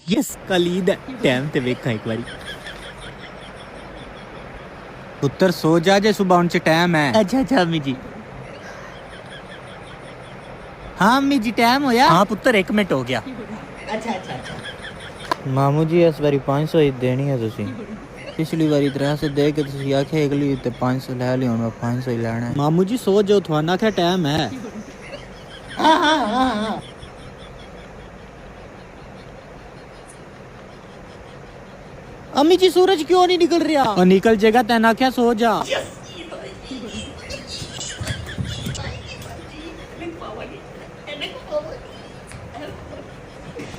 Yes कल ईद है time ते वेखा एक बारी पुत्र सो जा जे सुबह उनसे टाइम है। अच्छा अच्छा अम्मी जी हाँ अम्मी जी टाइम होया। हाँ पुत्र 1 मिनट हो गया। ਮਾਮੂ ਜੀ ਇਸ ਵਾਰੀ 500 ਹੀ ਦੇਣੀ ਹੈ ਤੁਸੀਂ ਪਿਛਲੀ ਵਾਰੀ 300 ਦੇ ਕੇ ਤੁਸੀਂ ਆਖਿਆ ਅਗਲੀ ਤੇ 500 ਲੈ ਲਿਓ ਹੁਣ 500 ਹੀ ਲੈਣਾ ਹੈ। मामू जी सो जाओ थवाना क्या टाइम है। अम्मी जी सूरज क्यों नहीं निकल रहा। और निकल जाएगा तेना क्या सो जा।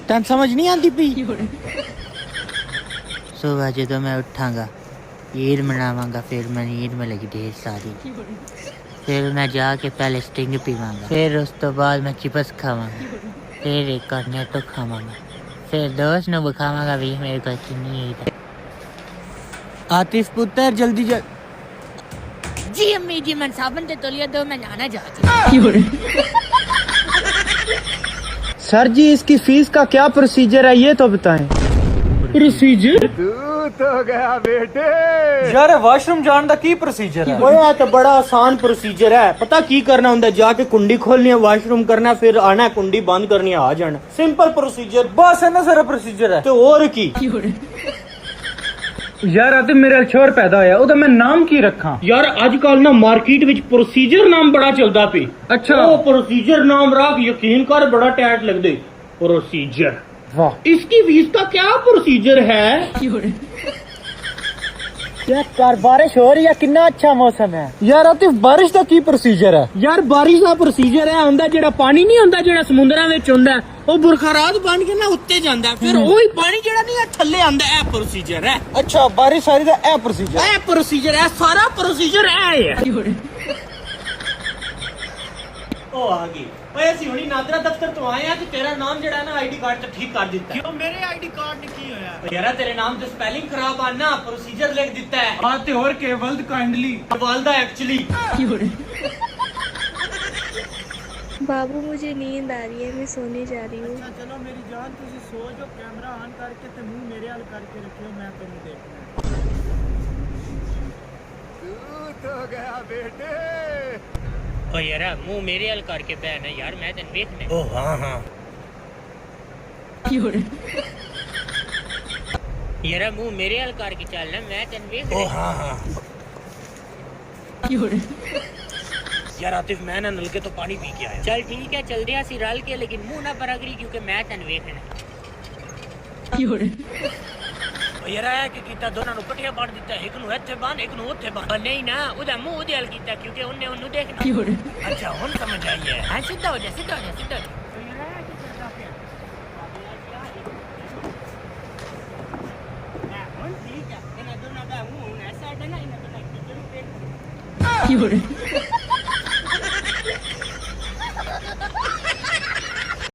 तेन समझ नहीं आती पी। सुबह जो मैं उठांगा ईद मनावांगा फिर मैं ईद में लगी ढेर सारी फिर मैं जाके पहले स्टिंग पीवांगा फिर उस तो बाद मैं चिप्स खावांगा फिर एक कॉर्नेटो खावांगा फिर दोस्त ने बुखावांगा भी मेरे को इतनी ईद है। आतिफ पुत्र जल्दी जी अम्मी जी मैं साबुन ते तौलिया दो मैं नहाना चाहती हूँ। सर जी इसकी फीस का क्या प्रोसीजर है ये तो बताएं। प्रोसीजर यार वाशरूम जाने का की प्रोसीजर है। ओए तो बड़ा आसान प्रोसीजर है। पता की करना होंगे जाके कुंडी खोलनी है वाशरूम करना फिर आना है कुंडी बंद करनी है आ जाना सिंपल प्रोसीजर बस है ना सारा प्रोसीजर है। तो और की यार अते मेरे छोर पैदा होया ओदा मैं नाम की रखा। यार आजकल ना मार्केट विच प्रोसीजर नाम बड़ा चलदा पे। अच्छा वो प्रोसीजर नाम रख यकीन कर बड़ा टैट लग दे प्रोसीजर। वाह इसकी फीस का क्या प्रोसीजर है। यार बारिश हो रही है कितना अच्छा मौसम है। यार आतिफ बारिश का की प्रोसीजर है। यार बारिश का प्रोसीजर है हुंदा जेड़ा पानी नहीं हुंदा जेड़ा समुद्रां विच हुंदा ਉਹ ਬੁਰਖਾਰਾਤ ਬਣ ਕੇ ਨਾ ਉੱਤੇ ਜਾਂਦਾ ਫਿਰ ਉਹੀ ਪਾਣੀ ਜਿਹੜਾ ਨਹੀਂ ਥੱਲੇ ਆਂਦਾ ਇਹ ਪ੍ਰੋਸੀਜਰ ਹੈ। अच्छा बारिश सारी ਦਾ ਇਹ प्रोसीजर ਇਹ ਪ੍ਰੋਸੀਜਰ ਹੈ ਸਾਰਾ ਪ੍ਰੋਸੀਜਰ ਇਹ ਹੈ। ਉਹ ਆ ਗਈ ਓਏ ਅਸੀਂ ਹੁਣੀ ਨਾਦਰਾ ਦਫ਼ਤਰ ਤੋਂ ਆਏ ਆ ਤੇ ਤੇਰਾ ਨਾਮ ਜਿਹੜਾ ਨਾ ਆਈਡੀ ਕਾਰਡ ਤੇ ਠੀਕ ਕਰ ਦਿੱਤਾ। ਕਿਉਂ ਮੇਰੇ ਆਈਡੀ ਕਾਰਡ ਨੇ ਕੀ ਹੋਇਆ। ਯਾਰਾ ਤੇਰੇ ਨਾਮ ਤੇ ਸਪੈਲਿੰਗ ਖਰਾਬ ਆਣਾ ਪ੍ਰੋਸੀਜਰ ਲਿਖ ਦਿੱਤਾ ਹੈ। हाँ ते और के वल्द काइंडली ਵਾਲਦਾ ਐਕਚੁਅਲੀ बाबू मुझे नींद आ रही है मैं सोने जा रही हूँ। ਚਲੋ ਮੇਰੀ ਜਾਨ ਤੁਸੀਂ ਸੋ ਜਾਓ ਕੈਮਰਾ ਆਨ ਕਰਕੇ ਤੇ ਮੂੰਹ ਮੇਰੇ ਹਾਲ ਕਰਕੇ ਰੱਖਿਓ ਮੈਂ ਤੁਹਾਨੂੰ ਦੇਖਣਾ। ओ यार मुंह मेरे हल करके बैठना यार मैं तेन वेखना। ओ हाँ हाँ यार मुंह मेरे हल करके चलना मैं तेन ओ वेखना। हाँ हाँ यार आतिफ मैं ना नलके तो पानी पी के आया। चल ठीक है चल दिया सी रल के लेकिन मुंह ना परगरी क्योंकि मैं तेन वेखना। यार आया कि कीता दोनों नु कटिया बांध दिता एक नु ਇੱਥੇ बांध एक नु ਉੱਥੇ बांध। और नहीं ना उदा मुंह उदे हल कीता क्योंकि उन्ने उन्नु देखना। अच्छा ਹੁਣ समझ आई है। हां सीधा हो जा सीधा हो जा सीधा हो जा। ठीक है इन दोनों का मुंह ऐसा है ना इन दोनों की जरूर देख।